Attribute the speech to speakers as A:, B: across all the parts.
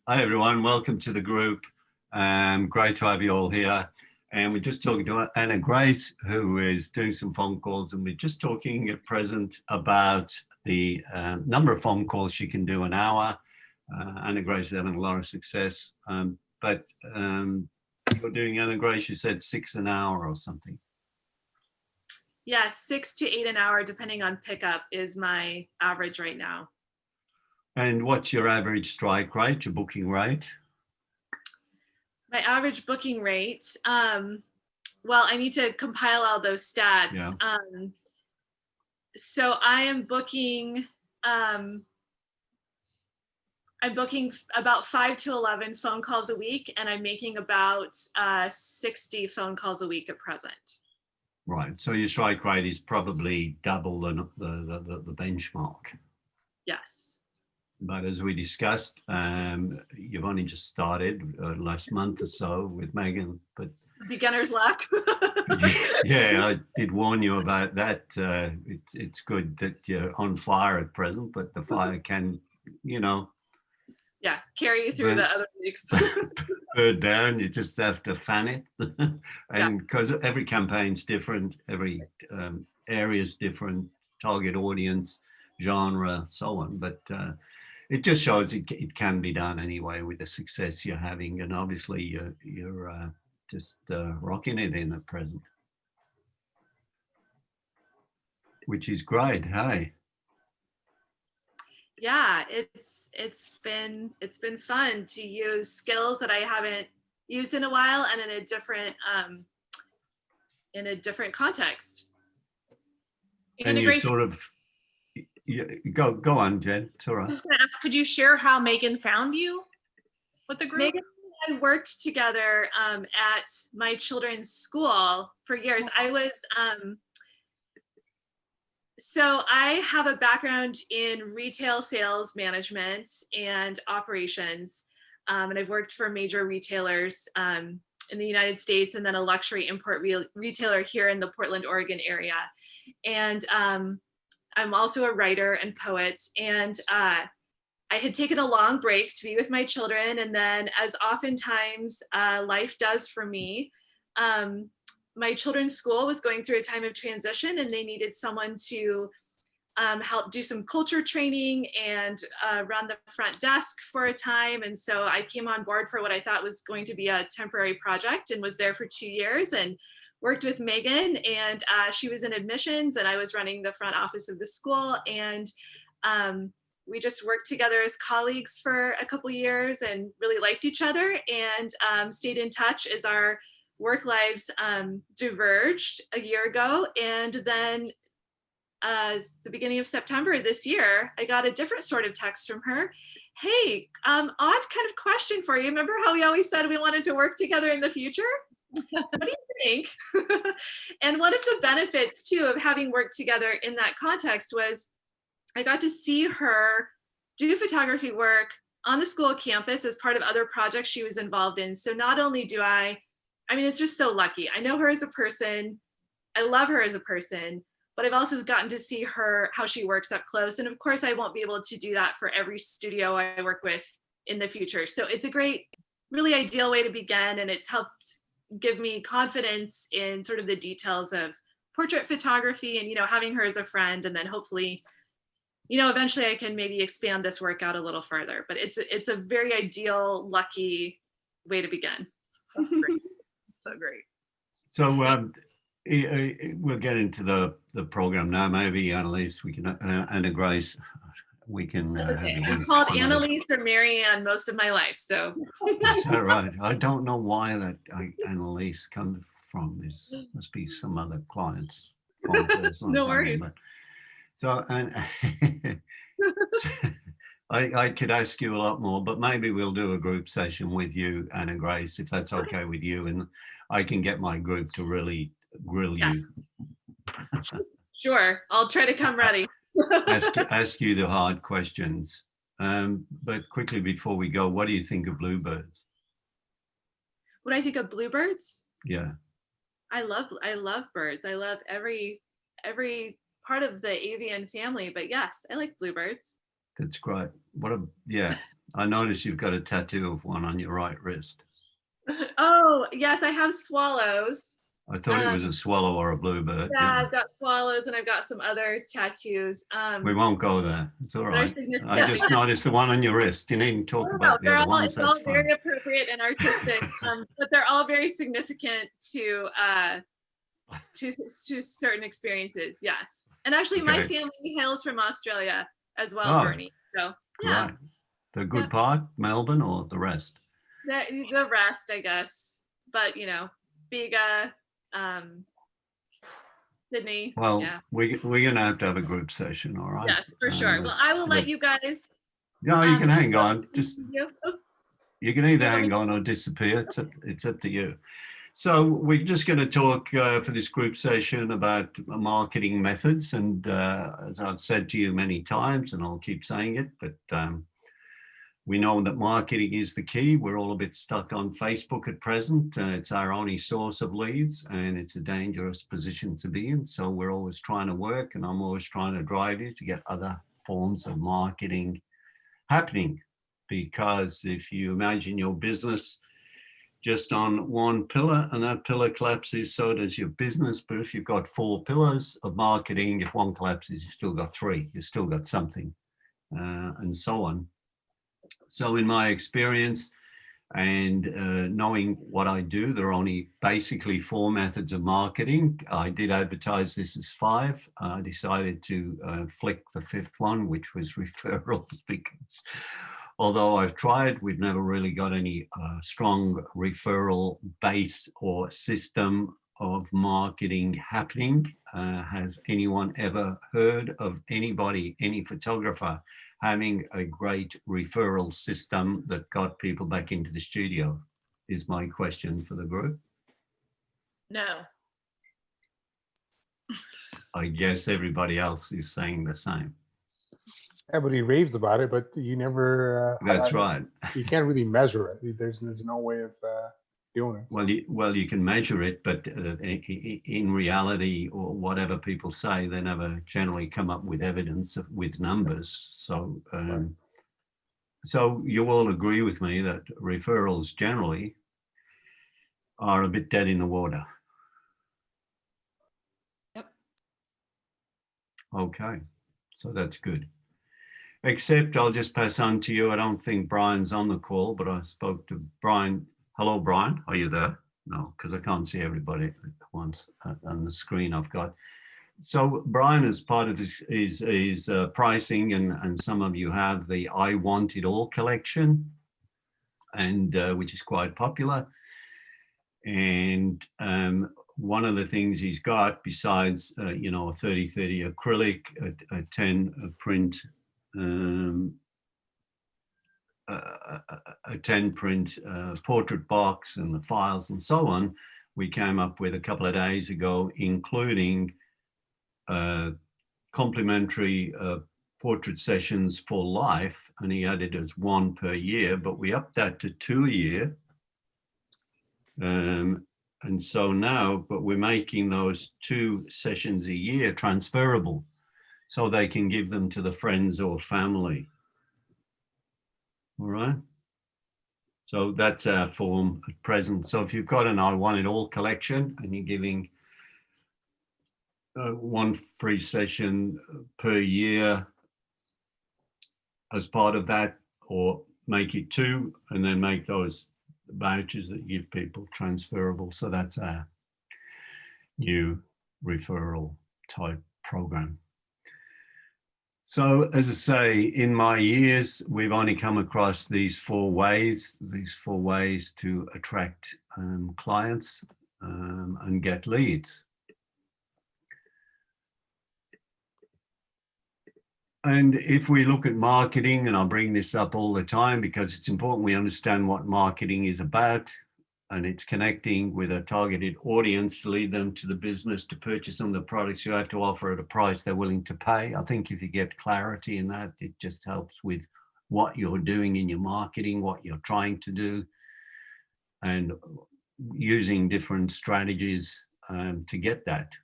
A: Hi everyone, welcome to the group. Great to have you all here. And we're just talking to Anna Grace, who is doing some phone calls, and we're just talking at present about the number of phone calls she can do an hour. Anna Grace is having a lot of success, but you're doing, Anna Grace, you said 6 an hour or something.
B: Yeah, 6 to 8 an hour, depending on pickup, is my average right now.
A: And what's your average strike rate, your booking rate?
B: My average booking rate, well, I need to compile all those stats.
A: Yeah.
B: So I am booking, I'm booking about 5 to 11 phone calls a week, and I'm making about 60 phone calls a week at present.
A: Right, so your strike rate is probably double the benchmark.
B: Yes.
A: But as we discussed, you've only just started last month or so with Megan, but
B: beginner's luck.
A: yeah, I did warn you about that. It's good that you're on fire at present, but the fire can,
B: yeah, carry you through the other weeks.
A: burn down. You just have to fan it, and because every campaign's different, every area is different, target audience, genre, so on. But it just shows it can be done anyway with the success you're having, and obviously you're just rocking it in at present, which is great. Hey.
B: Yeah, it's been fun to use skills that I haven't used in a while and in a different context.
A: And you sort of go on, Jen. It's all right.
C: I was just going to ask, could you share how Megan found you with the group?
B: Megan and I worked together at my children's school for years. I was so I have a background in retail sales management and operations, and I've worked for major retailers in the United States, and then a luxury import retailer here in the Portland, Oregon area. And I'm also a writer and poet, and I had taken a long break to be with my children, and then, as oftentimes life does for me, my children's school was going through a time of transition, and they needed someone to help do some culture training and run the front desk for a time. And so I came on board for what I thought was going to be a temporary project, and was there for 2 years and worked with Megan. And she was in admissions, and I was running the front office of the school. And we just worked together as colleagues for a couple years and really liked each other, and stayed in touch as our work lives diverged a year ago. And then the beginning of September this year, I got a different sort of text from her. Hey, odd kind of question for you. Remember how we always said we wanted to work together in the future? What do you think? And one of the benefits too of having worked together in that context was I got to see her do photography work on the school campus as part of other projects she was involved in. So not only do I mean, it's just so lucky. I know her as a person. I love her as a person, but I've also gotten to see her, how she works up close. And of course, I won't be able to do that for every studio I work with in the future. So it's a great, really ideal way to begin. And it's helped give me confidence in sort of the details of portrait photography, and, having her as a friend. And then hopefully, eventually I can maybe expand this work out a little further. But it's a very ideal, lucky way to begin.
C: That's great. So great.
A: So we'll get into the program now. Maybe Annalise, we can, Anna Grace, we can.
B: I'm called Annalise or Marianne most of my life, so.
A: Is that right? I don't know why that Annalise comes from. There must be some other clients.
B: No worries.
A: So, and I could ask you a lot more, but maybe we'll do a group session with you, Anna Grace, if that's okay with you, and I can get my group to really grill you.
B: Sure, I'll try to come ready.
A: ask you the hard questions. But quickly before we go, what do you think of bluebirds?
B: What do I think of bluebirds?
A: Yeah.
B: I love birds. I love every part of the avian family, but yes, I like bluebirds.
A: That's great. Yeah, I noticed you've got a tattoo of one on your right wrist.
B: Oh, yes, I have swallows.
A: I thought it was a swallow or a bluebird.
B: Yeah,
A: Yeah.
B: I've got swallows and I've got some other tattoos.
A: We won't go there. It's all
B: That are
A: right.
B: significant.
A: I just noticed the one on your wrist. You needn't talk
B: No,
A: about the
B: they're
A: other
B: all,
A: ones.
B: it's all
A: That's fine.
B: very appropriate and artistic, but they're all very significant to certain experiences. Yes, and actually, my
A: Okay.
B: family hails from Australia as well,
A: Oh,
B: Bernie. So yeah,
A: Great. The good
B: Yep.
A: part, Melbourne, or the rest?
B: the rest, I guess. But you know, Bega, Sydney.
A: Well,
B: Yeah.
A: we're going to have a group session, all right?
B: Yes, for sure. Well, I will let you guys.
A: No, you can hang on. Just
B: Oh,
A: you can either
B: you want me
A: hang on or disappear. It's up to you. So we're just going to talk for this group session about marketing methods. And as I've said to you many times, and I'll keep saying it, but we know that marketing is the key. We're all a bit stuck on Facebook at present. It's our only source of leads, and it's a dangerous position to be in. So we're always trying to work, and I'm always trying to drive you to get other forms of marketing happening. Because if you imagine your business just on one pillar and that pillar collapses, so does your business. But if you've got 4 pillars of marketing, if one collapses, you've still got 3, you've still got something, and so on. So in my experience and knowing what I do, there are only basically 4 methods of marketing. I did advertise this as 5. I decided to flick the 5th one, which was referrals, because although I've tried, we've never really got any strong referral base or system of marketing happening. Has anyone ever heard of anybody, any photographer, having a great referral system that got people back into the studio? Is my question for the group.
C: No.
A: I guess everybody else is saying the same.
D: Everybody raves about it, but you never.
A: That's right.
D: You can't really measure it. There's no way of doing it.
A: Well, you can measure it, but in reality, or whatever people say, they never generally come up with evidence with numbers. So, so you all agree with me that referrals generally are a bit dead in the water.
C: Yep.
A: Okay, so that's good. Except I'll just pass on to you. I don't think Brian's on the call, but I spoke to Brian. Hello, Brian. Are you there? No, because I can't see everybody at once on the screen I've got. So Brian, as part of his pricing, and some of you have the I Want It All collection, and which is quite popular. And one of the things he's got, besides you know, a 30-30 acrylic, a 10 print, a 10 print portrait box and the files and so on, we came up with a couple of days ago, including complimentary portrait sessions for life, and he added as 1 per year, but we upped that to 2 a year. And so now, but we're making those 2 sessions a year transferable, so they can give them to the friends or family. All right. So that's our form at present. So if you've got an I Want It All collection and you're giving 1 free session per year as part of that, or make it 2 and then make those vouchers that give people transferable. So that's our new referral type program. So as I say, in my years, we've only come across these 4 ways to attract clients and get leads. And if we look at marketing, and I bring this up all the time because it's important we understand what marketing is about, and it's connecting with a targeted audience to lead them to the business to purchase some of the products you have to offer at a price they're willing to pay. I think if you get clarity in that, it just helps with what you're doing in your marketing, what you're trying to do, and using different strategies to get that.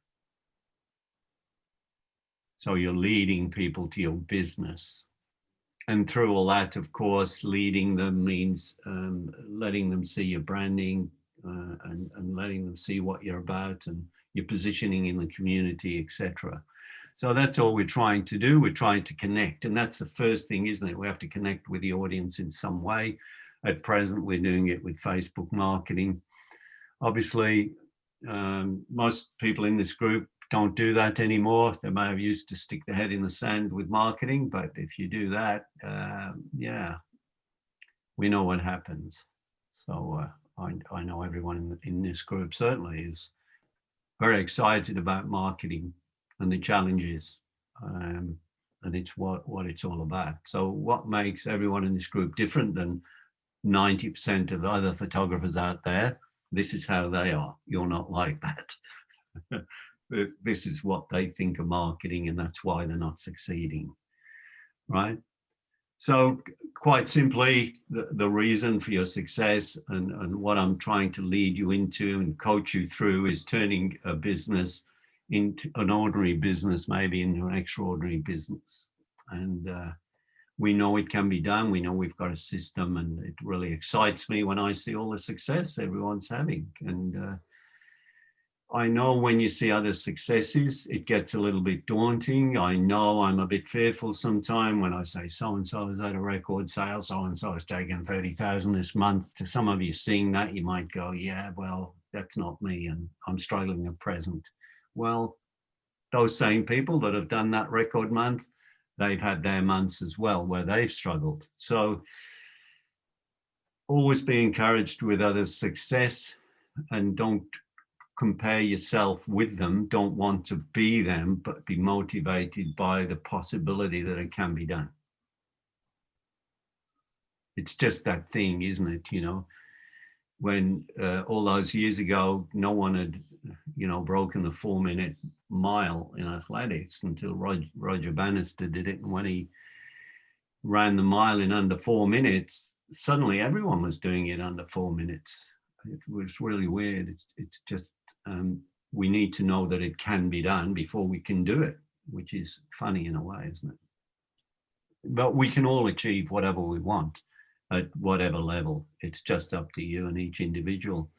A: So you're leading people to your business. And through all that, of course, leading them means letting them see your branding and letting them see what you're about and your positioning in the community, etc. So that's all we're trying to do. We're trying to connect. And that's the first thing, isn't it? We have to connect with the audience in some way. At present, we're doing it with Facebook marketing. Obviously, most people in this group don't do that anymore. They may have used to stick their head in the sand with marketing, but if you do that, yeah, we know what happens. So I know everyone in this group certainly is very excited about marketing and the challenges, and it's what it's all about. So what makes everyone in this group different than 90% of the other photographers out there? This is how they are. You're not like that. This is what they think of marketing, and that's why they're not succeeding, right? So quite simply, the reason for your success and what I'm trying to lead you into and coach you through is turning a business into an ordinary business, maybe into an extraordinary business. And we know it can be done. We know we've got a system, and it really excites me when I see all the success everyone's having. And I know when you see other successes, it gets a little bit daunting. I know I'm a bit fearful sometimes when I say so-and-so has had a record sale, so-and-so has taken 30,000 this month. To some of you seeing that, you might go, yeah, well, that's not me, and I'm struggling at present. Well, those same people that have done that record month, they've had their months as well where they've struggled. So always be encouraged with others' success, and don't compare yourself with them. Don't want to be them, but be motivated by the possibility that it can be done. It's just that thing, isn't it? You know, when all those years ago, no one had, you know, broken the 4-minute mile in athletics until Roger Bannister did it. And when he ran the mile in under 4 minutes, suddenly everyone was doing it under 4 minutes. It was really weird. It's just, we need to know that it can be done before we can do it, which is funny in a way, isn't it? But we can all achieve whatever we want at whatever level. It's just up to you and each individual.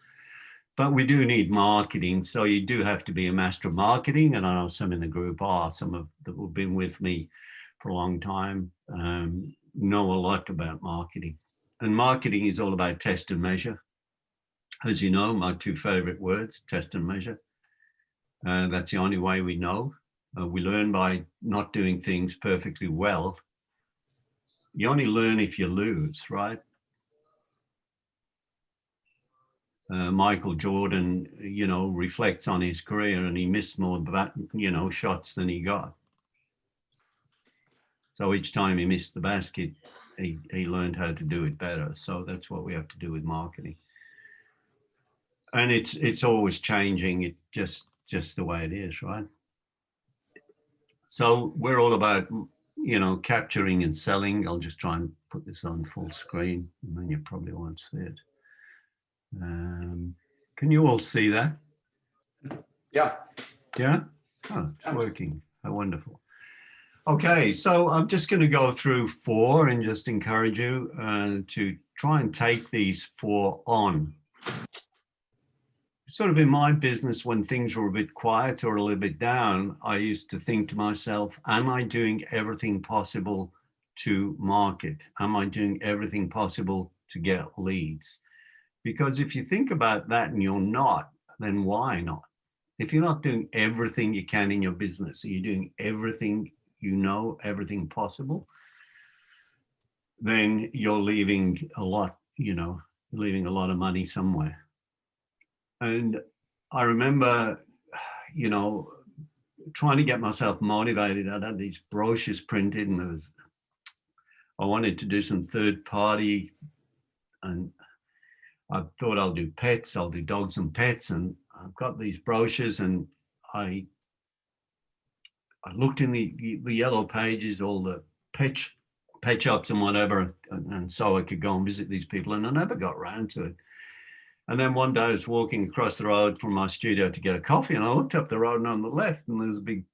A: But we do need marketing. So you do have to be a master of marketing. And I know some in the group are, some of that have been with me for a long time, know a lot about marketing. And marketing is all about test and measure. As you know, my two favorite words, test and measure. That's the only way we know. We learn by not doing things perfectly well. You only learn if you lose, right? Michael Jordan, you know, reflects on his career, and he missed more, you know, shots than he got. So each time he missed the basket, he learned how to do it better. So that's what we have to do with marketing. And it's always changing. It just the way it is, right? So we're all about, you know, capturing and selling. I'll just try and put this on full screen, and then you probably won't see it. Can you all see that?
E: Yeah.
A: Yeah? Oh, it's working. How wonderful. Okay, so I'm just going to go through 4 and just encourage you to try and take these 4 on. Sort of in my business, when things were a bit quiet or a little bit down, I used to think to myself, am I doing everything possible to market? Am I doing everything possible to get leads? Because if you think about that and you're not, then why not? If you're not doing everything you can in your business, are you doing everything you know, everything possible, then you're leaving a lot, you know, leaving a lot of money somewhere. And I remember, you know, trying to get myself motivated. I had these brochures printed, and I wanted to do some third party, and I thought I'll do pets, I'll do dogs and pets. And I've got these brochures, and I looked in the yellow pages, all the pet shops and whatever, and so I could go and visit these people, and I never got around to it. And then one day I was walking across the road from my studio to get a coffee, and I looked up the road, and on the left, and there was a big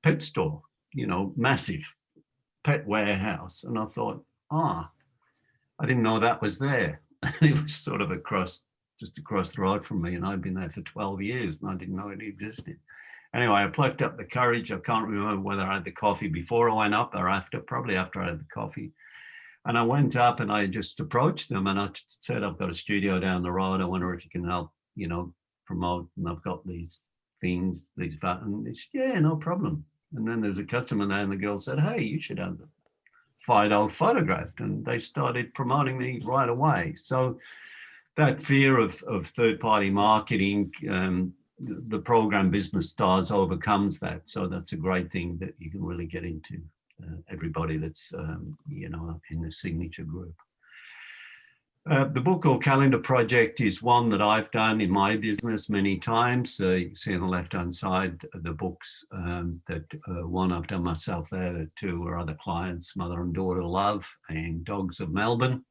A: pet store, you know, massive. pet warehouse. And I thought, I didn't know that was there. It was sort of just across the road from me. And I'd been there for 12 years and I didn't know it existed. Anyway, I plucked up the courage. I can't remember whether I had the coffee before I went up or after, probably after I had the coffee. And I went up and I just approached them and I said, I've got a studio down the road. I wonder if you can help, promote. And I've got these things, and they said, yeah, no problem. And then there's a customer there and the girl said, hey, you should have the Fido photographed. And they started promoting me right away. So that fear of third-party marketing, the program Business Stars overcomes that. So that's a great thing that you can really get into. Everybody that's in the signature group. The book or calendar project is one that I've done in my business many times. You can see on the left-hand side the books that one I've done myself there, the two were other clients, Mother and Daughter Love and Dogs of Melbourne.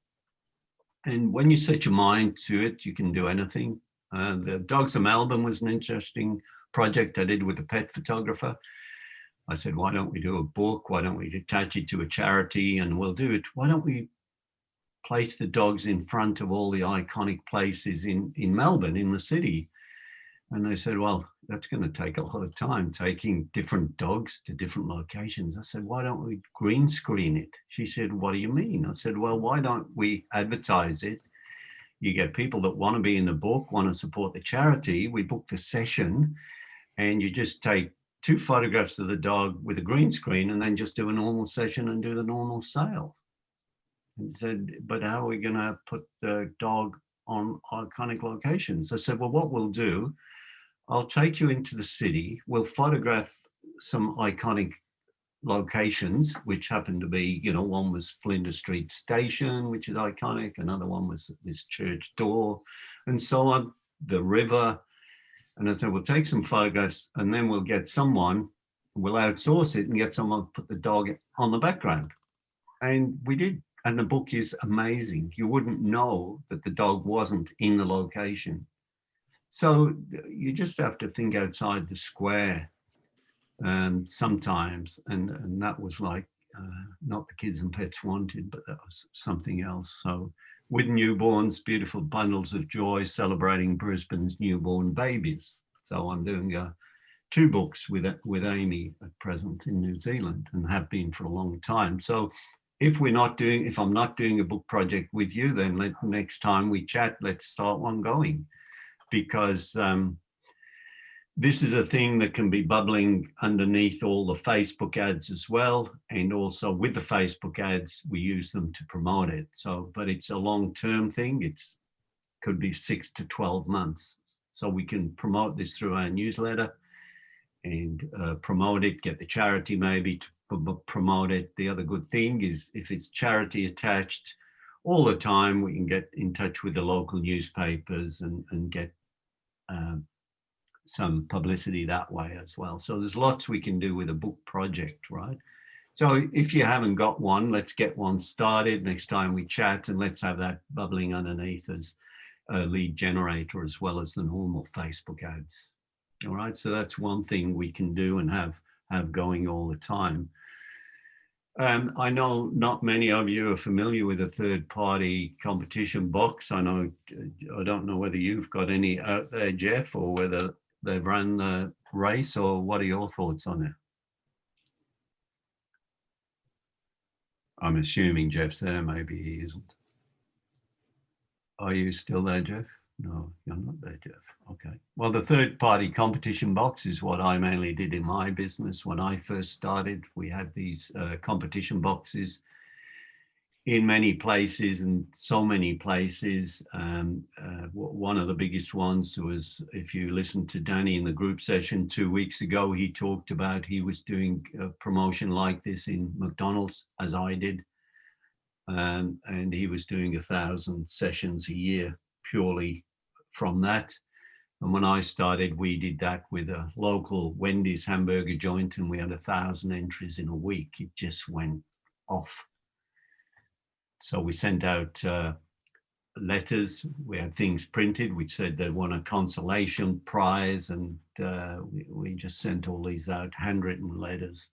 A: And when you set your mind to it, you can do anything. The Dogs of Melbourne was an interesting project I did with a pet photographer. I said, why don't we do a book? Why don't we attach it to a charity? And we'll do it. Why don't we place the dogs in front of all the iconic places in Melbourne, in the city? And they said, well, that's going to take a lot of time, taking different dogs to different locations. I said, why don't we green screen it? She said, what do you mean? I said, well, why don't we advertise it? You get people that want to be in the book, want to support the charity. We book the session and you just take 2 photographs of the dog with a green screen and then just do a normal session and do the normal sale. And said, but how are we going to put the dog on iconic locations? I said, well, what we'll do, I'll take you into the city. We'll photograph some iconic locations, which happen to be, one was Flinders Street Station, which is iconic. Another one was this church door and so on, the river. And I said, we'll take some photographs and then we'll get someone, we'll outsource it and get someone to put the dog on the background. And we did. And the book is amazing. You wouldn't know that the dog wasn't in the location. So you just have to think outside the square sometimes. And that was like, not the Kids and Pets Wanted, but that was something else. So with newborns, beautiful bundles of joy, celebrating Brisbane's newborn babies. So I'm doing 2 books with Amy at present in New Zealand and have been for a long time. So if I'm not doing a book project with you, then next time we chat, let's start one going, because this is a thing that can be bubbling underneath all the Facebook ads as well. And also with the Facebook ads, we use them to promote it. So, but it's a long-term thing. Could be 6 to 12 months. So we can promote this through our newsletter and promote it, get the charity maybe to promote it. The other good thing is if it's charity attached all the time, we can get in touch with the local newspapers and get some publicity that way as well. So there's lots we can do with a book project, right? So if you haven't got one, let's get one started next time we chat, and let's have that bubbling underneath as a lead generator as well as the normal Facebook ads. All right, so that's one thing we can do and have going all the time. I know not many of you are familiar with a third-party competition box. I don't know whether you've got any out there, Jeff, or whether they've run the race, or what are your thoughts on it? I'm assuming Jeff's there, maybe he isn't. Are you still there, Jeff? No, you're not there, Jeff. Okay. Well, the third-party competition box is what I mainly did in my business. When I first started, we had these competition boxes in many places, and so many places. One of the biggest ones was, if you listened to Danny in the group session 2 weeks ago, he talked about he was doing a promotion like this in McDonald's, as I did. And he was doing 1,000 sessions a year purely from that. And when I started, we did that with a local Wendy's hamburger joint, and we had 1,000 entries in a week. It just went off. So we sent out letters. We had things printed which said they won a consolation prize, and we just sent all these out, handwritten letters,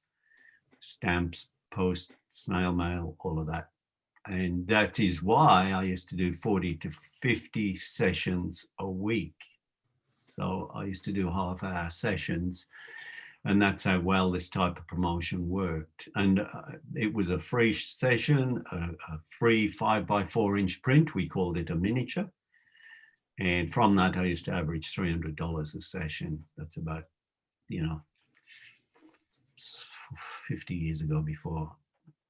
A: stamps, post, snail mail, all of that. And that is why I used to do 40 to 50 sessions a week. So I used to do half-hour sessions, and that's how well this type of promotion worked. And it was a free session, a free 5x4-inch print. We called it a miniature. And from that, I used to average $300 a session. That's about, 50 years ago, before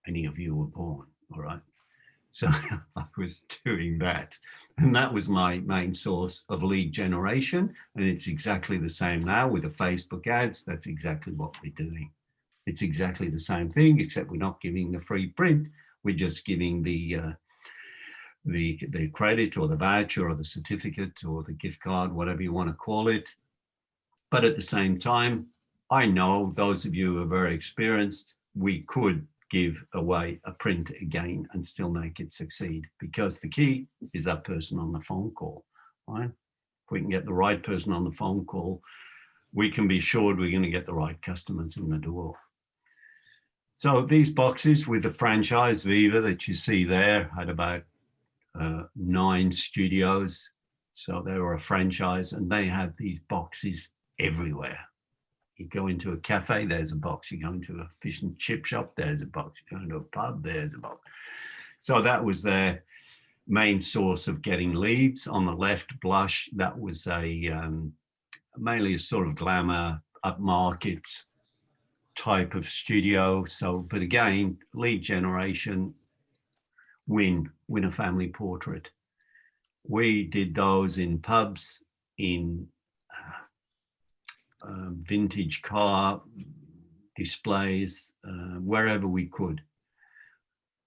A: any of you were born, all right? So I was doing that. And that was my main source of lead generation. And it's exactly the same now with the Facebook ads. That's exactly what we're doing. It's exactly the same thing, except we're not giving the free print. We're just giving the credit or the voucher or the certificate or the gift card, whatever you want to call it. But at the same time, I know those of you who are very experienced, we could give away a print again and still make it succeed, because the key is that person on the phone call, right? If we can get the right person on the phone call, we can be assured we're going to get the right customers in the door. So these boxes with the franchise Viva that you see there had about 9 studios. So they were a franchise, and they had these boxes everywhere. You go into a cafe, there's a box. You go into a fish and chip shop, there's a box. You go into a pub, there's a box. So that was their main source of getting leads. On the left, Blush, that was mainly a sort of glamour, upmarket type of studio. So, but again, lead generation, win a family portrait. We did those in pubs, in vintage car displays, wherever we could.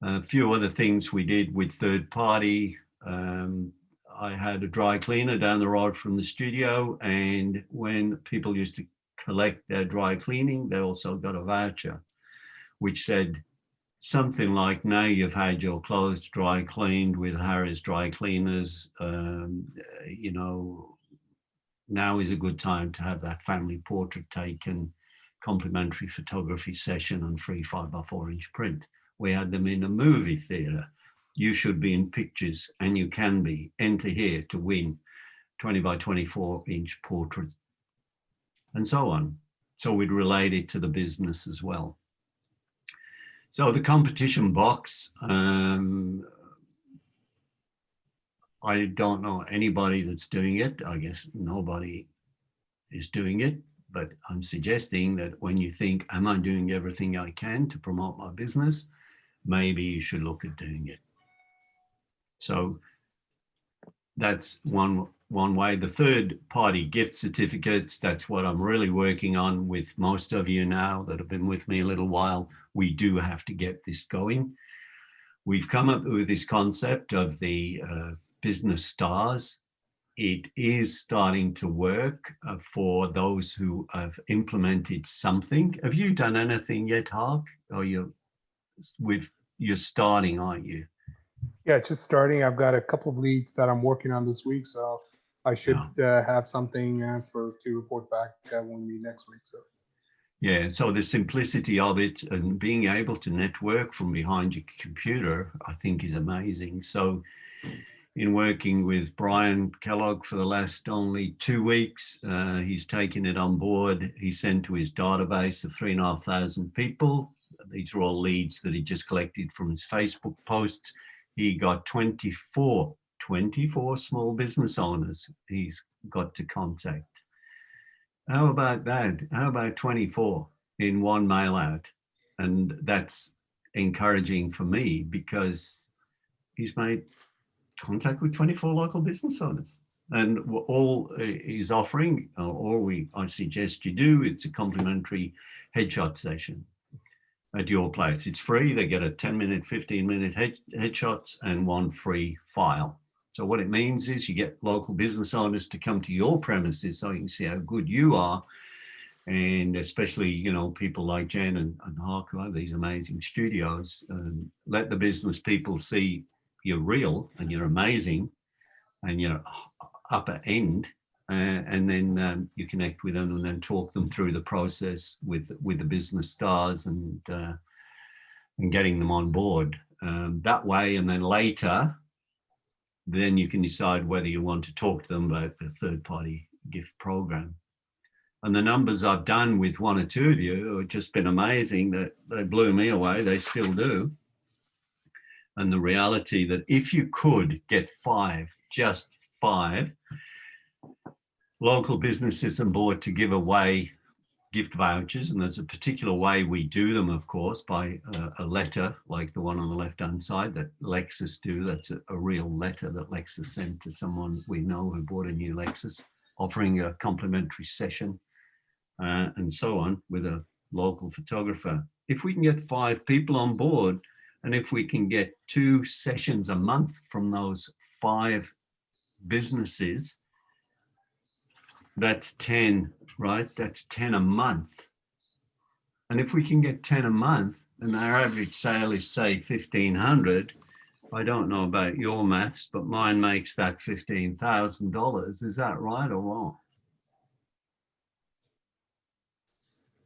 A: A few other things we did with third party. I had a dry cleaner down the road from the studio, and when people used to collect their dry cleaning, they also got a voucher which said something like, now you've had your clothes dry cleaned with Harry's Dry Cleaners, now is a good time to have that family portrait taken, complimentary photography session, and free 5x4-inch print. We had them in a movie theater. You should be in pictures, and you can be. Enter here to win 20x24-inch portrait, and so on. So we'd relate it to the business as well. So the competition box, I don't know anybody that's doing it. I guess nobody is doing it, but I'm suggesting that when you think, am I doing everything I can to promote my business? Maybe you should look at doing it. So that's one way. The third party gift certificates, that's what I'm really working on with most of you now that have been with me a little while. We do have to get this going. We've come up with this concept of the business stars. It is starting to work for those who have implemented something. Have you done anything yet, Hark? Or you're starting, aren't you?
D: Yeah, it's just starting. I've got a couple of leads that I'm working on this week, so I should have something to report back when we meet next week. So.
A: Yeah, so the simplicity of it and being able to network from behind your computer, I think is amazing. So in working with Brian Kellogg for the last only 2 weeks, he's taken it on board. He sent to his database of 3,500 people. These are all leads that he just collected from his Facebook posts. He got 24 small business owners he's got to contact. How about that? How about 24 in one mail out? And that's encouraging for me because he's made contact with 24 local business owners. And all he's offering, I suggest you do, it's a complimentary headshot session at your place. It's free. They get a 10-minute, 15-minute headshots and one free file. So what it means is you get local business owners to come to your premises so you can see how good you are. And especially, people like Jen and Hark, who have these amazing studios, let the business people see you're real and you're amazing and you're upper end. And then you connect with them and then talk them through the process with the business stars and and getting them on board that way. And then later, then you can decide whether you want to talk to them about the third-party gift program. And the numbers I've done with one or two of you have just been amazing. That they blew me away. They still do. And the reality that if you could get just five local businesses on board to give away gift vouchers, and there's a particular way we do them, of course, by a letter like the one on the left-hand side that Lexus do. That's a real letter that Lexus sent to someone we know who bought a new Lexus, offering a complimentary session and so on with a local photographer. If we can get 5 people on board, and if we can get 2 sessions a month from those 5 businesses, that's 10, right? That's 10 a month. And if we can get 10 a month and our average sale is, say, 1,500, I don't know about your maths, but mine makes that $15,000. Is that right or wrong?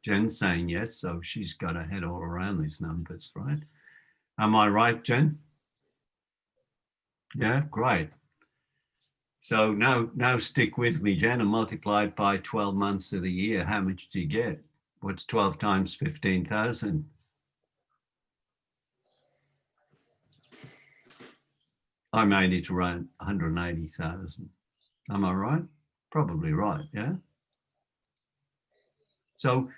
A: Jen's saying yes, so she's got her head all around these numbers, right? Am I right, Jen? Yeah, great. So now stick with me, Jen, and multiply it by 12 months of the year. How much do you get? What's 12 times 15,000? I made it around 180,000. Am I right? Probably right, yeah? So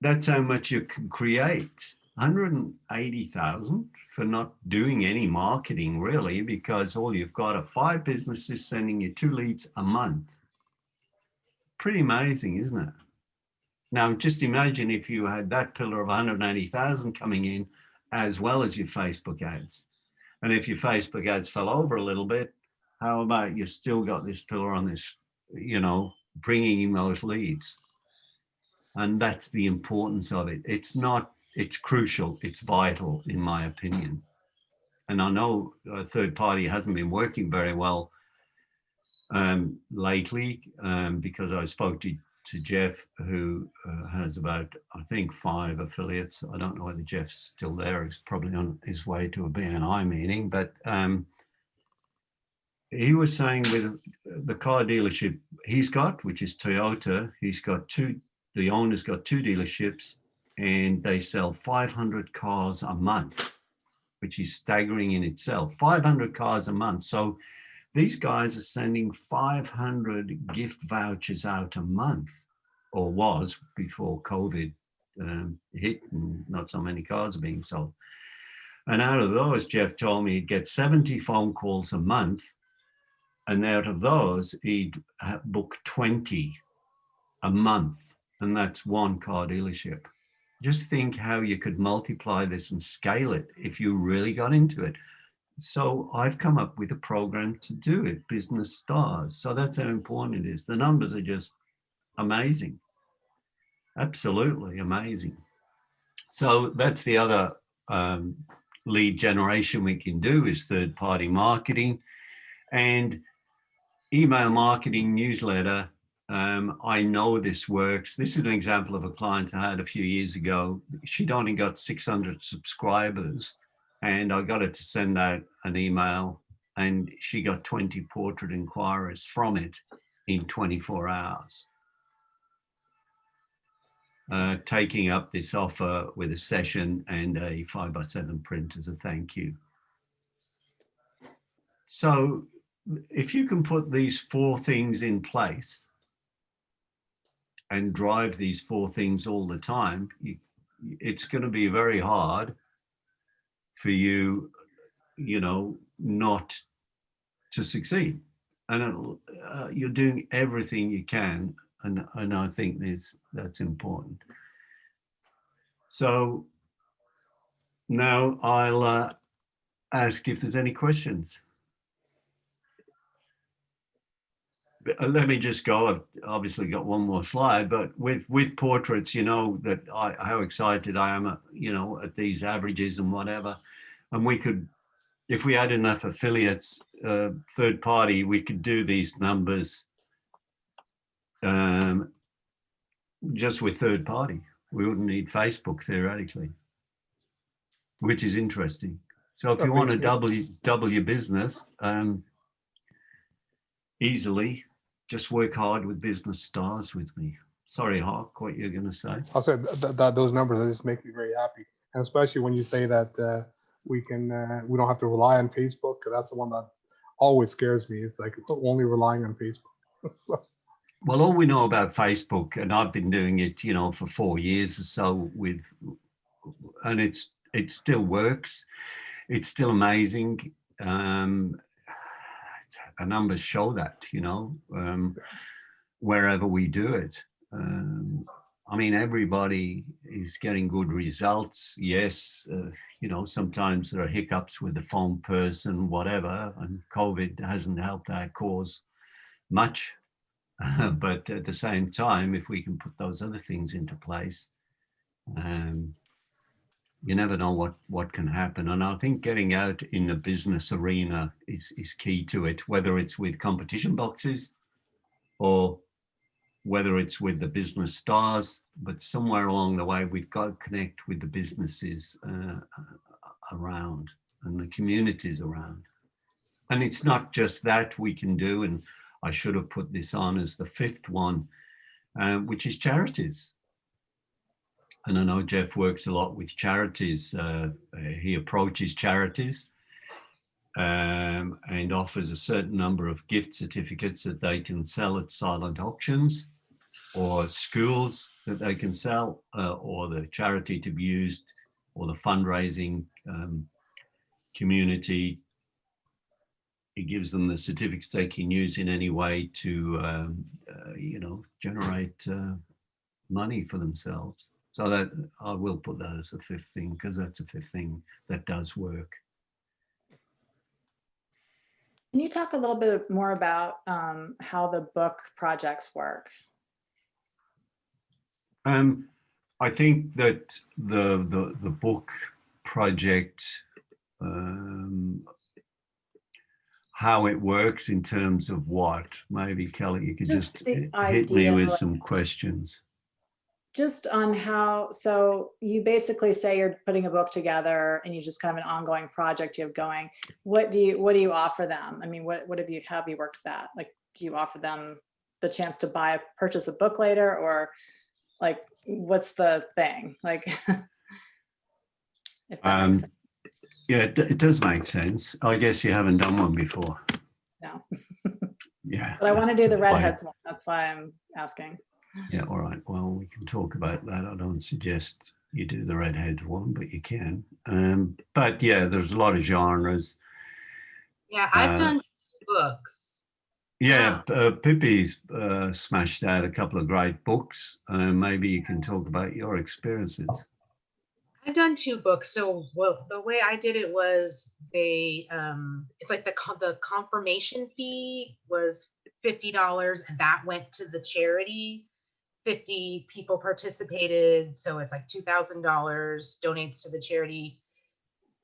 A: that's how much you can create. 180,000 for not doing any marketing really, because all you've got are 5 businesses sending you 2 leads a month. Pretty amazing, isn't it? Now, just imagine if you had that pillar of 180,000 coming in as well as your Facebook ads. And if your Facebook ads fell over a little bit, how about you've still got this pillar on this, you know, bringing in those leads. And that's the importance of it. It's crucial, it's vital in my opinion. And I know a third party hasn't been working very well lately because I spoke to Jeff, who has about, I think, 5 affiliates. I don't know whether Jeff's still there. He's probably on his way to a BNI meeting, but he was saying with the car dealership he's got, which is Toyota, the owner's got 2 dealerships and they sell 500 cars a month, which is staggering in itself. 500 cars a month. So these guys are sending 500 gift vouchers out a month, or was before COVID hit and not so many cars are being sold. And out of those, Jeff told me he'd get 70 phone calls a month. And out of those, he'd book 20 a month. And that's 1 car dealership. Just think how you could multiply this and scale it if you really got into it. So I've come up with a program to do it, Business Stars. So that's how important it is. The numbers are just amazing. Absolutely amazing. So that's the other lead generation we can do is third-party marketing and email marketing, newsletter. I know this works. This is an example of a client I had a few years ago. She'd only got 600 subscribers and I got her to send out an email and she got 20 portrait inquiries from it in 24 hours. Taking up this offer with a session and a 5x7 print as a thank you. So if you can put these 4 things in place and drive these 4 things all the time, it's going to be very hard for you, you know, not to succeed. And you're doing everything you can. And I think that's important. So now I'll ask if there's any questions. Let me just go. I've obviously got one more slide, but with portraits, you know that how excited I am, you know, at these averages and whatever. And we could, if we had enough affiliates, third party, we could do these numbers just with third party. We wouldn't need Facebook theoretically, which is interesting. So if you want to double your business easily, just work hard with business stars with me. Sorry, Hawk, what you're going to say?
D: I'll say that those numbers just make me very happy, and especially when you say that we don't have to rely on Facebook, 'cause that's the one that always scares me. It's like only relying on Facebook. So,
A: Well, all we know about Facebook, and I've been doing it, for 4 years or so and it still works. It's still amazing. The numbers show that, wherever we do it. I mean, everybody is getting good results. Yes, sometimes there are hiccups with the phone person, whatever, and COVID hasn't helped our cause much. But at the same time, if we can put those other things into place, you never know what can happen. And I think getting out in the business arena is key to it, whether it's with competition boxes or whether it's with the business stars, but somewhere along the way, we've got to connect with the businesses around and the communities around. And it's not just that we can do, and I should have put this on as the fifth one, which is charities. And I know Jeff works a lot with charities. He approaches charities and offers a certain number of gift certificates that they can sell at silent auctions, or schools that they can sell, or the charity to be used, or the fundraising community. He gives them the certificates they can use in any way to, generate money for themselves. So that I will put that as a fifth thing, because that's a fifth thing that does work.
F: Can you talk a little bit more about how the book projects work?
A: I think that the book project, how it works in terms of what, maybe Kelly, you could just hit me with some questions.
F: Just on how, so you basically say you're putting a book together and you just kind of an ongoing project you have going. What do you offer them? I mean, what have you worked that? Like, do you offer them the chance to purchase a book later, or like, what's the thing? Like, if that makes sense.
A: Yeah, it does make sense. I guess you haven't done one before.
F: No.
A: Yeah.
F: But I want to do the redheads one. That's why I'm asking.
A: Yeah, all right. Well, we can talk about that. I don't suggest you do the redhead one, but you can. But yeah, there's a lot of genres.
C: Yeah, I've done books.
A: Yeah, Pippi's smashed out a couple of great books. Maybe you can talk about your experiences.
C: I've done 2 books. So, well, the way I did it was it's like the confirmation fee was $50, and that went to the charity. 50 people participated, so it's like $2,000 donates to the charity.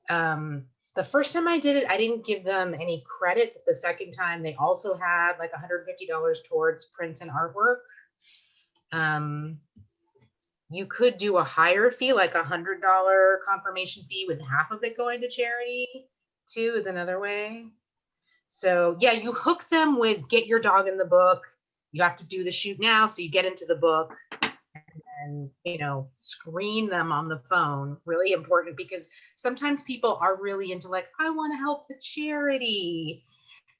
C: The first time I did it, I didn't give them any credit. But the second time, they also had like $150 towards prints and artwork. You could do a higher fee, like $100 confirmation fee with half of it going to charity too, is another way. So yeah, you hook them with get your dog in the book. You have to do the shoot now, so you get into the book and, screen them on the phone. Really important, because sometimes people are really into like, I want to help the charity,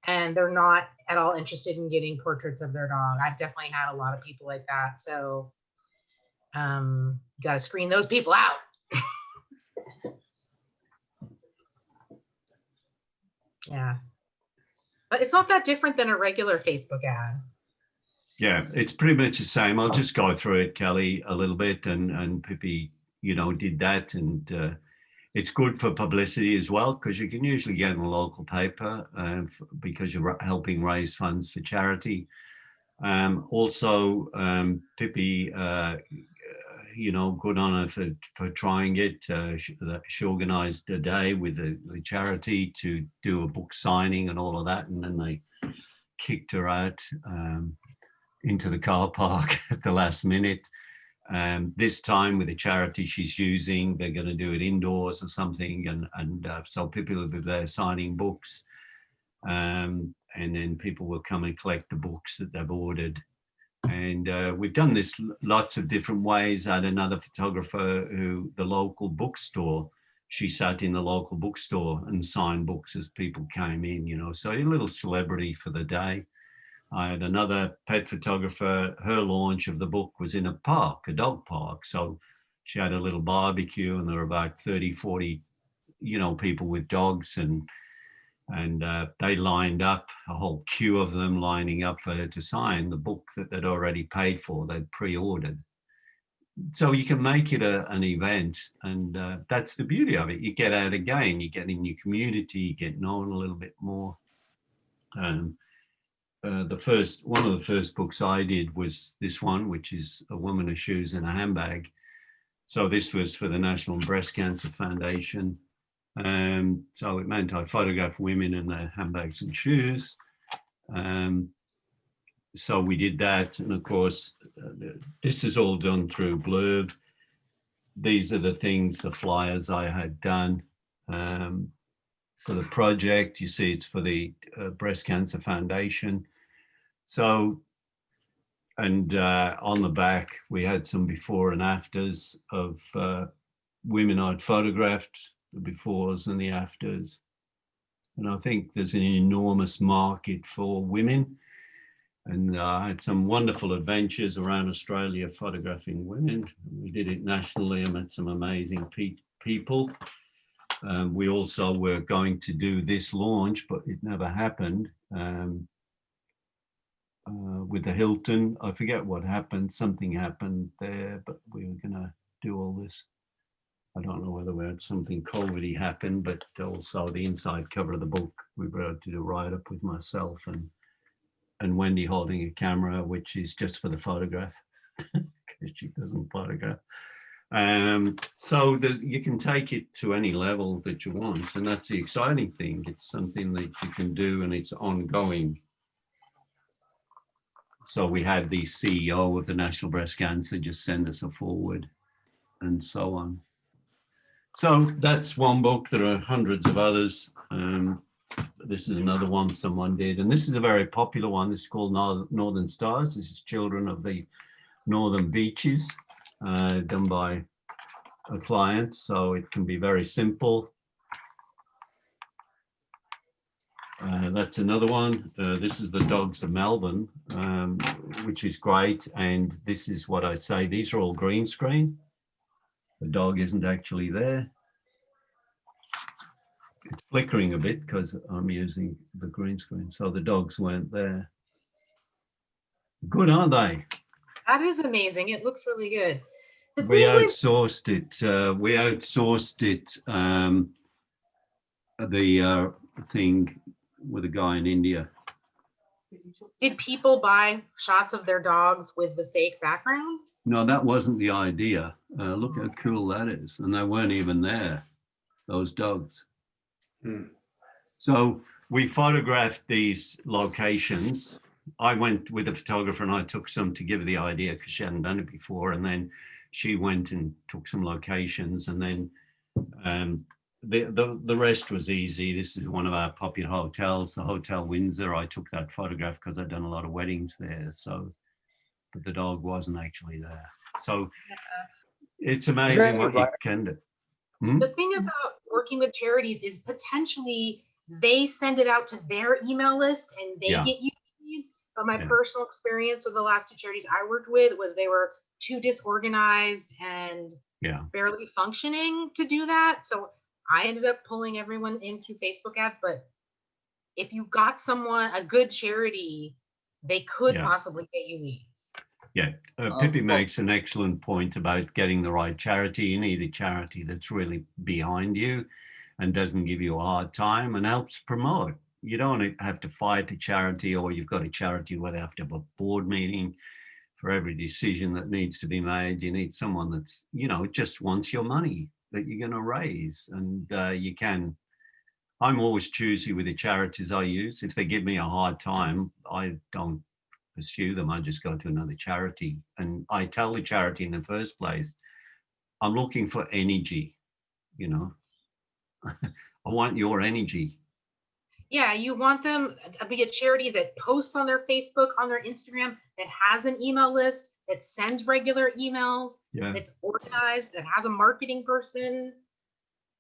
C: and they're not at all interested in getting portraits of their dog. I've definitely had a lot of people like that. So you got to screen those people out. Yeah. But it's not that different than a regular Facebook ad.
A: Yeah, it's pretty much the same. I'll just go through it, Kelly, a little bit, and Pippi, did that, and it's good for publicity as well, because you can usually get in a local paper because you're helping raise funds for charity. Also, Pippi, good on her for trying it. She organized a day with the charity to do a book signing and all of that, and then they kicked her out into the car park at the last minute. This time with the charity she's using, they're going to do it indoors or something, and so people will be there signing books, and then people will come and collect the books that they've ordered. And we've done this lots of different ways. I had another photographer who, the local bookstore, she sat in the local bookstore and signed books as people came in, you know, so a little celebrity for the day. I had another pet photographer, her launch of the book was in a park, a dog park. So she had a little barbecue and there were about 30, 40, you know, people with dogs, and they lined up, a whole queue of them lining up for her to sign the book that they'd already paid for, they'd pre-ordered. So you can make it an event, and that's the beauty of it. You get out again, you get in your community, you get known a little bit more. One of the first books I did was this one, which is a woman of shoes and a handbag. So this was for the National Breast Cancer Foundation. So it meant I photographed women in their handbags and shoes. So we did that. And of course, this is all done through Blurb. These are the things, the flyers I had done for the project. You see, it's for the Breast Cancer Foundation. So, and on the back, we had some before and afters of women I'd photographed, the befores and the afters. And I think there's an enormous market for women. And I had some wonderful adventures around Australia photographing women. We did it nationally. I met some amazing people. We also were going to do this launch, but it never happened. With the Hilton, I forget what happened. Something happened there, but we were going to do all this. I don't know whether we had something COVID-y happen, but also the inside cover of the book, we were able to do a write-up with myself and Wendy holding a camera, which is just for the photograph, because she doesn't photograph. So you can take it to any level that you want, and that's the exciting thing. It's something that you can do, and it's ongoing. So we had the CEO of the National Breast Cancer just send us a forward, and so on. So that's one book. There are hundreds of others. This is another one someone did, and this is a very popular one. It's called Northern Stars. This is Children of the Northern Beaches, done by a client, so it can be very simple. That's another one. This is the Dogs of Melbourne, which is great, and this is what I say, these are all green screen. The dog isn't actually there. It's flickering a bit because I'm using the green screen, so the dogs weren't there. Good, aren't they?
C: That is amazing. It looks really good.
A: We outsourced it. The thing with a guy in India.
C: Did people buy shots of their dogs with the fake background?
A: No, that wasn't the idea. Look how cool that is. And they weren't even there, those dogs. So we photographed these locations. I went with a photographer and I took some to give her the idea because she hadn't done it before. And then she went and took some locations, and then the rest was easy. This is one of our popular hotels, the Hotel Windsor. I took that photograph because I'd done a lot of weddings there. So, but the dog wasn't actually there. So it's amazing what you can do.
C: The thing about working with charities is potentially they send it out to their email list and they get you leads. But my personal experience with the last two charities I worked with was they were too disorganized and barely functioning to do that. So I ended up pulling everyone in through Facebook ads. But if you got someone, a good charity, they could possibly get you leads.
A: Yeah, Pippi makes an excellent point about getting the right charity. You need a charity that's really behind you and doesn't give you a hard time and helps promote. You don't have to fight a charity, or you've got a charity where they have to have a board meeting for every decision that needs to be made. You need someone that's, you know, just wants your money that you're going to raise. And you can, I'm always choosy with the charities I use. If they give me a hard time, I don't pursue them. I just go to another charity, and I tell the charity in the first place, I'm looking for energy, you know. I want your energy.
C: Yeah, you want them to be a charity that posts on their Facebook, on their Instagram, that has an email list, that sends regular emails,
A: Yeah.
C: that's organized, that has a marketing person.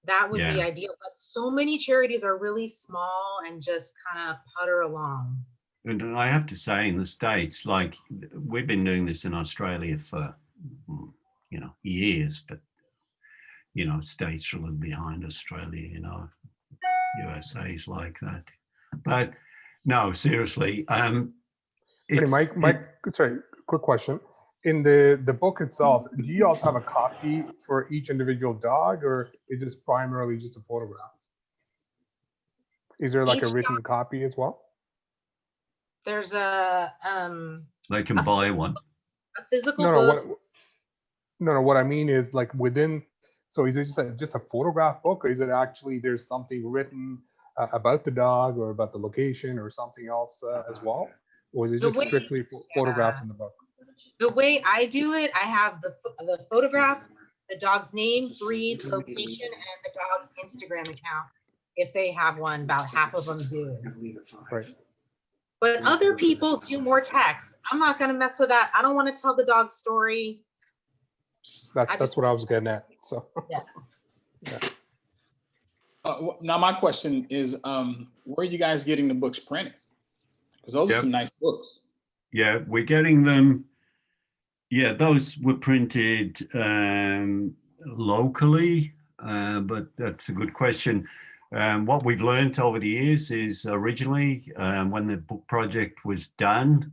C: That would be
A: Yeah.
C: ideal. But so many charities are really small and just kind of putter along.
A: And I have to say, in the States, like we've been doing this in Australia for, you know, years, but, you know, States are a little behind Australia, you know, USA's like that. But no, seriously.
D: Hey, Mike, sorry, quick question. In the book itself, do you also have a copy for each individual dog, or is this primarily just a photograph? Is there like a written copy as well?
C: There's a
A: They can buy one.
C: A physical
D: No,
C: book.
D: what I mean is like within, so is it just a photograph book, or is it actually there's something written about the dog or about the location or something else as well? Or is it just strictly photographs in the book?
C: The way I do it, I have the photograph, the dog's name, breed, location, and the dog's Instagram account. If they have one, about half of them do.
D: Right.
C: But other people do more text. I'm not going to mess with that. I don't want to tell the dog's story.
D: That's what I was getting at. So.
C: Yeah.
D: Yeah.
G: Now my question is, where are you guys getting the books printed? Because those are some nice books.
A: Yeah, we're getting them. Yeah, those were printed locally, but that's a good question. What we've learned over the years is originally when the book project was done,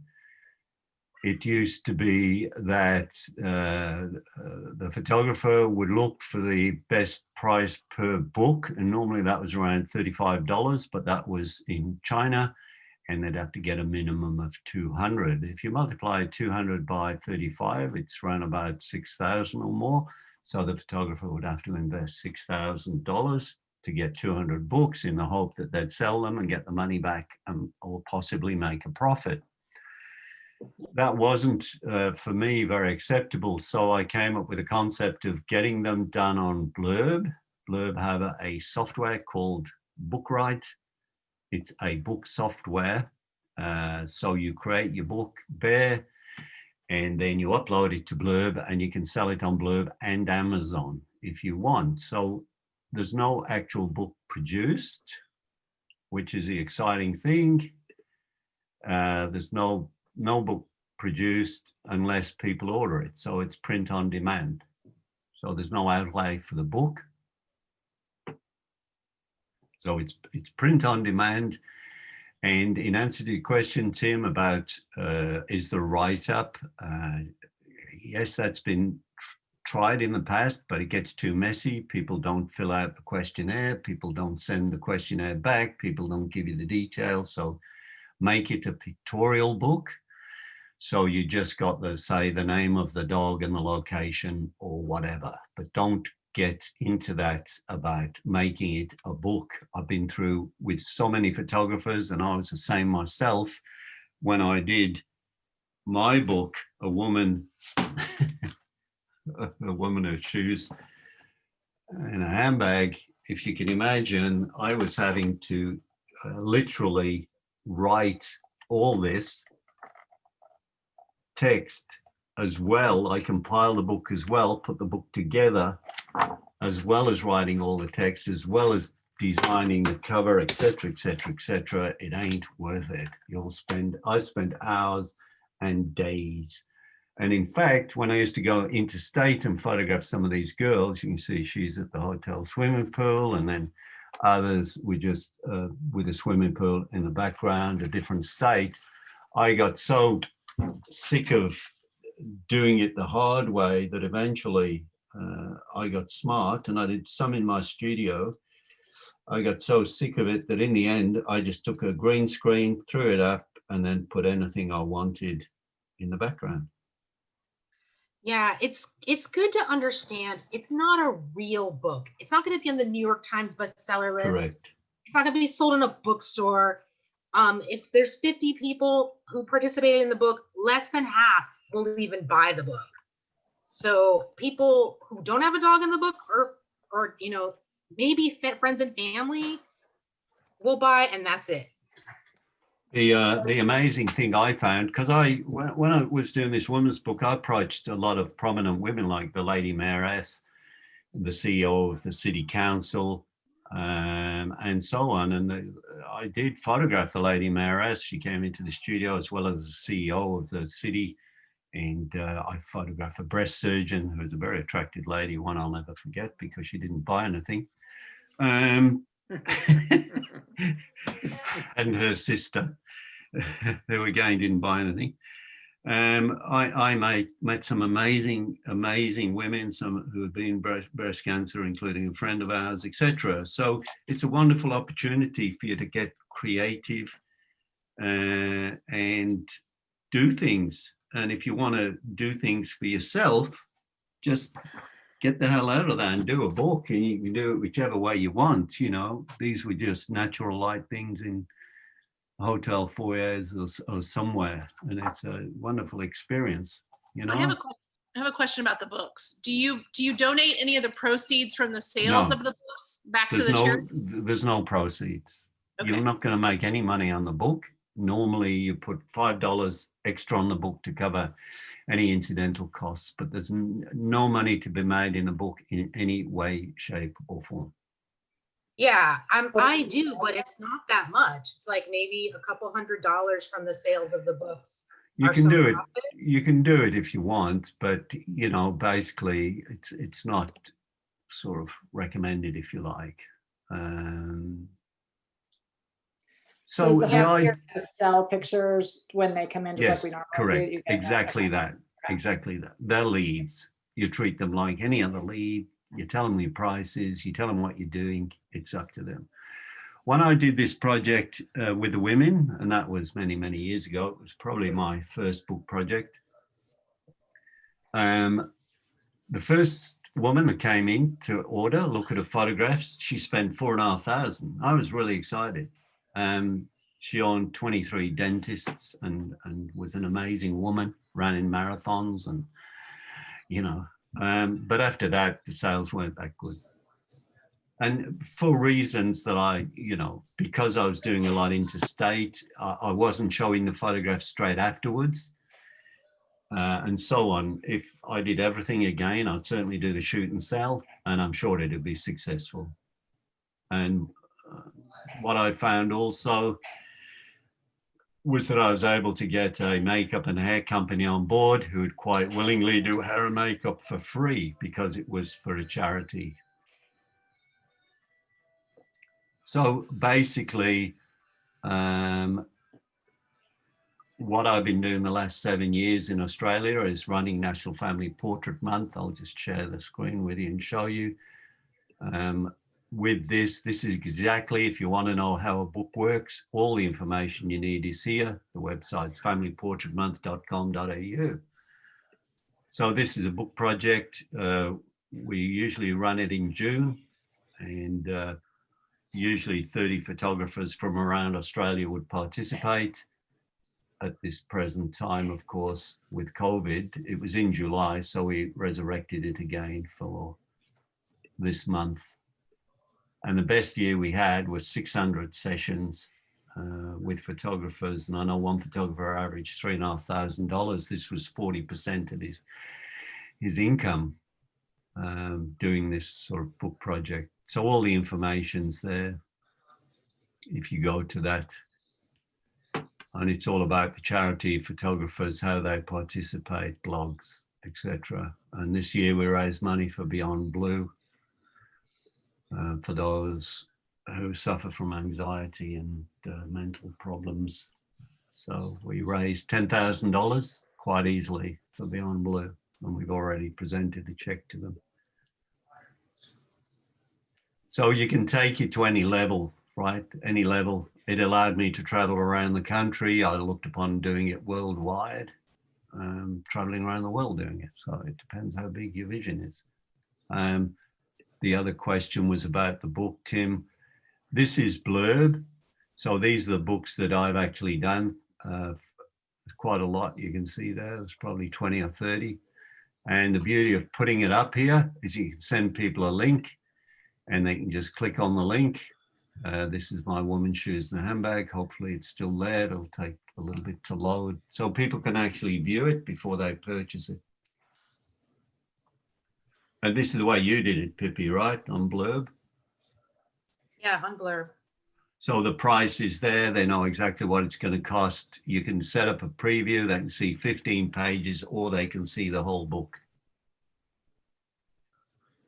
A: it used to be that the photographer would look for the best price per book, and normally that was around $35, but that was in China, and they'd have to get a minimum of 200. If you multiply 200 by 35, it's around about 6,000 or more. So the photographer would have to invest $6,000 to get 200 books in the hope that they'd sell them and get the money back or possibly make a profit. That wasn't, for me, very acceptable. So I came up with a concept of getting them done on Blurb. Blurb have a software called Bookwrite. It's a book software. So you create your book there, and then you upload it to Blurb, and you can sell it on Blurb and Amazon if you want. So there's no actual book produced, which is the exciting thing. There's no book produced unless people order it. So it's print on demand. So there's no outlay for the book. So it's print on demand. And in answer to your question, Tim, about is the write-up, yes, that's been tried in the past, but it gets too messy. People don't fill out the questionnaire. People don't send the questionnaire back. People don't give you the details. So make it a pictorial book. So you just got to say the name of the dog and the location or whatever, but don't get into that about making it a book. I've been through with so many photographers, and I was the same myself when I did my book, a woman with shoes and a handbag. If you can imagine, I was having to literally write all this text as well. I compile the book as well, put the book together, as well as writing all the text, as well as designing the cover, etc., etc., etc. It ain't worth it. I spent hours and days. And in fact, when I used to go interstate and photograph some of these girls, you can see she's at the hotel swimming pool, and then others were just with a swimming pool in the background, a different state. I got so sick of doing it the hard way that eventually I got smart, and I did some in my studio. I got so sick of it that in the end, I just took a green screen, threw it up, and then put anything I wanted in the background.
C: Yeah, it's good to understand it's not a real book. It's not going to be on the New York Times bestseller list.
A: Correct.
C: It's not going to be sold in a bookstore. If there's 50 people who participated in the book, less than half will even buy the book. So people who don't have a dog in the book, or you know, maybe friends and family will buy, and that's it.
A: The amazing thing I found, because when I was doing this women's book, I approached a lot of prominent women like the Lady Mayoress, the CEO of the City Council, and so on. And I did photograph the Lady Mayoress. She came into the studio as well as the CEO of the city. And I photographed a breast surgeon who was a very attractive lady, one I'll never forget because she didn't buy anything. And her sister, who again didn't buy anything. I met some amazing women, some who have been breast cancer, including a friend of ours, etc. So it's a wonderful opportunity for you to get creative and do things. And if you want to do things for yourself, just get the hell out of that and do a book, and you can do it whichever way you want. You know, these were just natural light things in hotel foyers or somewhere, and it's a wonderful experience. You know,
B: I have a question about the books. Do you donate any of the proceeds from the sales
A: No.
B: of the books back to the charity?
A: There's no proceeds.
B: Okay.
A: You're not going to make any money on the book. Normally you put $5 extra on the book to cover any incidental costs, but there's no money to be made in the book in any way, shape or form.
C: Yeah, I do, but it's not that much. It's like maybe a couple $100 from the sales of the books.
A: You can do it. You can do it if you want, but you know, basically, it's not sort of recommended, if you like.
F: So is the whole idea to sell pictures when they come in, just
A: yes,
F: like we normally
A: correct.
F: do?
A: Exactly that. Exactly that. They're leads. You treat them like any other lead. You tell them your prices. You tell them what you're doing. It's up to them. When I did this project with the women, and that was many, many years ago, it was probably my first book project. The first woman that came in to order, look at her photographs, she spent $4,500. I was really excited. She owned 23 dentists and was an amazing woman, ran in marathons and, you know, but after that, the sales weren't that good. And for reasons that I, you know, because I was doing a lot interstate, I wasn't showing the photographs straight afterwards and so on. If I did everything again, I'd certainly do the shoot and sell, and I'm sure it'd be successful. And what I found also was that I was able to get a makeup and hair company on board who would quite willingly do hair and makeup for free because it was for a charity. So basically, what I've been doing the last 7 years in Australia is running National Family Portrait Month. I'll just share the screen with you and show you. With this is exactly, if you want to know how a book works, all the information you need is here. The website's familyportraitmonth.com.au. So this is a book project. We usually run it in June, and usually 30 photographers from around Australia would participate. At this present time, of course, with COVID, it was in July, so we resurrected it again for this month. And the best year we had was 600 sessions with photographers. And I know one photographer averaged $3,500. This was 40% of his income doing this sort of book project. So all the information's there if you go to that. And it's all about the charity, photographers, how they participate, blogs, etc. And this year we raised money for Beyond Blue, for those who suffer from anxiety and mental problems. So we raised $10,000 quite easily for Beyond Blue, and we've already presented a check to them. So you can take it to any level, right? Any level. It allowed me to travel around the country. I looked upon doing it worldwide, traveling around the world doing it. So it depends how big your vision is. The other question was about the book, Tim. This is blurb. So these are the books that I've actually done. Quite a lot. You can see there. There's probably 20 or 30. And the beauty of putting it up here is you can send people a link and they can just click on the link. This is my woman's shoes and a handbag. Hopefully it's still there. It'll take a little bit to load so people can actually view it before they purchase it. And this is the way you did it, Pippi, right? On Blurb.
C: Yeah, on Blurb.
A: So the price is there. They know exactly what it's going to cost. You can set up a preview. They can see 15 pages or they can see the whole book.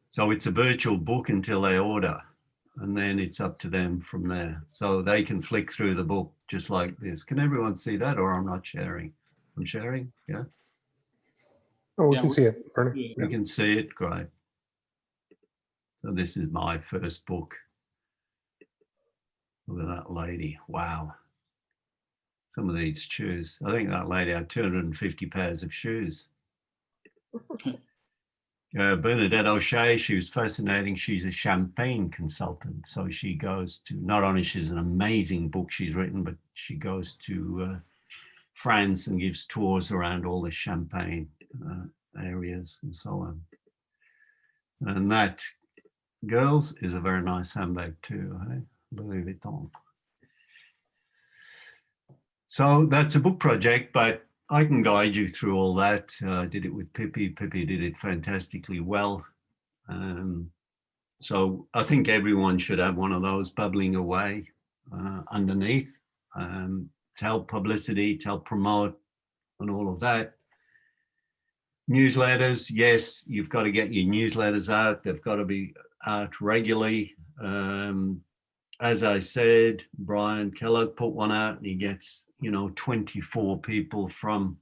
A: So it's a virtual book until they order. And then it's up to them from there. So they can flick through the book just like this. Can everyone see that, or I'm not sharing? I'm sharing, yeah?
D: Oh, we
G: Yeah,
D: can
G: we-
D: see it, Bernie.
A: You can see it, great. So this is my first book. Look at that lady, wow. Some of these shoes. I think that lady had 250 pairs of shoes. Bernadette O'Shea, she was fascinating. She's a champagne consultant. So she goes to, not only she's an amazing book she's written, but she goes to France and gives tours around all the champagne areas and so on. And that, girls, is a very nice handbag too, hey? Louis Vuitton. So that's a book project, but I can guide you through all that. I did it with Pippi. Pippi did it fantastically well. So I think everyone should have one of those bubbling away underneath to help publicity, to help promote and all of that. Newsletters, yes, you've got to get your newsletters out. They've got to be out regularly. As I said, Brian Kellogg put one out and he gets, 24 people for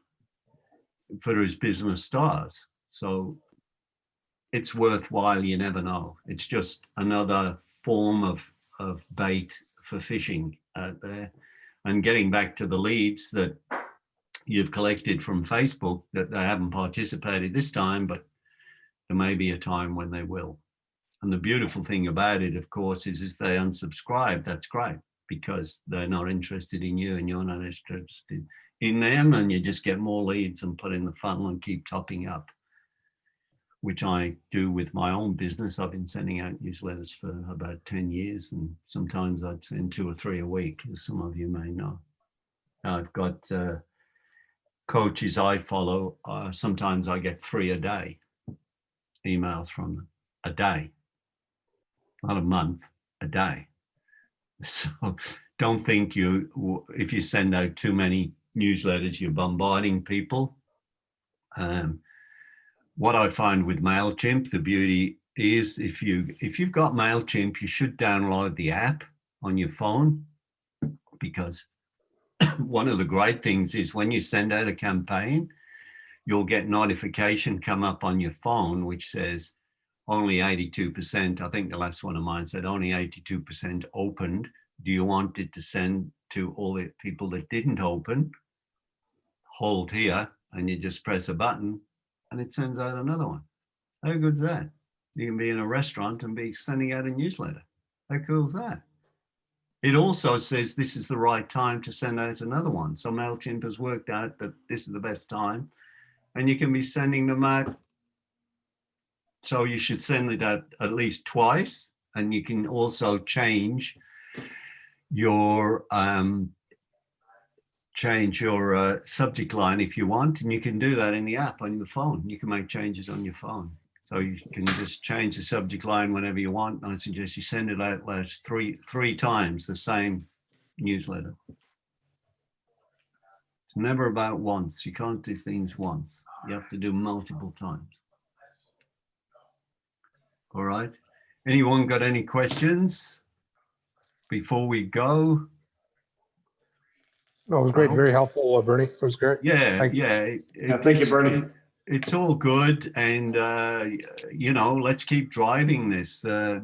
A: his business stars. So it's worthwhile, you never know. It's just another form of bait for fishing out there. And getting back to the leads that you've collected from Facebook that they haven't participated this time, but there may be a time when they will. And the beautiful thing about it, of course, is if they unsubscribe, that's great because they're not interested in you and you're not interested in them, and you just get more leads and put in the funnel and keep topping up, which I do with my own business. I've been sending out newsletters for about 10 years, and sometimes I'd send 2 or 3 a week, as some of you may know. I've got coaches I follow. Sometimes I get 3 a day, emails from them, a day. Not a month, a day. So don't think if you send out too many newsletters, you're bombarding people. What I find with MailChimp, the beauty is if you've got MailChimp, you should download the app on your phone, because one of the great things is when you send out a campaign, you'll get notification come up on your phone, which says, only 82%, I think the last one of mine said only 82% opened. Do you want it to send to all the people that didn't open? Hold here and you just press a button and it sends out another one. How good is that? You can be in a restaurant and be sending out a newsletter. How cool is that? It also says this is the right time to send out another one. So MailChimp has worked out that this is the best time and you can be sending them out. So you should send it out at least twice, and you can also change your subject line if you want, and you can do that in the app on your phone. You can make changes on your phone. So you can just change the subject line whenever you want. And I suggest you send it out last three times, the same newsletter. It's never about once. You can't do things once. You have to do multiple times. All right. Anyone got any questions before we go?
D: No, it was great. Very helpful, Bernie. It was great.
A: Yeah,
D: Thank you.
A: yeah.
E: Thank you, Bernie.
A: It's all good, and let's keep driving this. So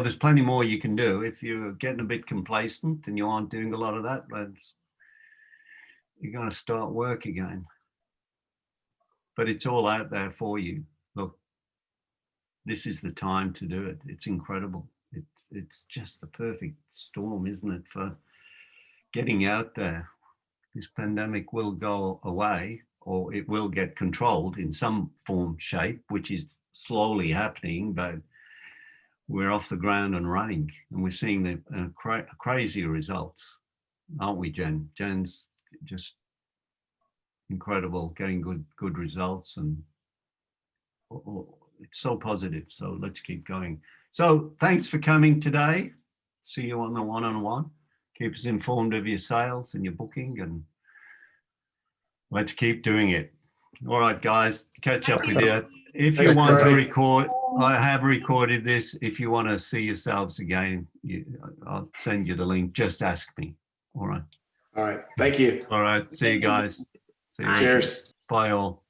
A: there's plenty more you can do. If you're getting a bit complacent and you aren't doing a lot of that, you're going to start work again. But it's all out there for you. Look, this is the time to do it. It's incredible. It's just the perfect storm, isn't it, for getting out there. This pandemic will go away, or it will get controlled in some form, shape, which is slowly happening, but we're off the ground and running, and we're seeing the crazy results, aren't we, Jen? Jen's just incredible, getting good results, and it's so positive. So let's keep going. So thanks for coming today. See you on the one-on-one. Keep us informed of your sales and your booking, and let's keep doing it. All right, guys, catch up with you. If you want to record, I have recorded this. If you want to see yourselves again, I'll send you the link. Just ask me. All right.
E: All right. Thank you.
A: All right. See you guys. See you later.
E: Cheers.
A: Bye all.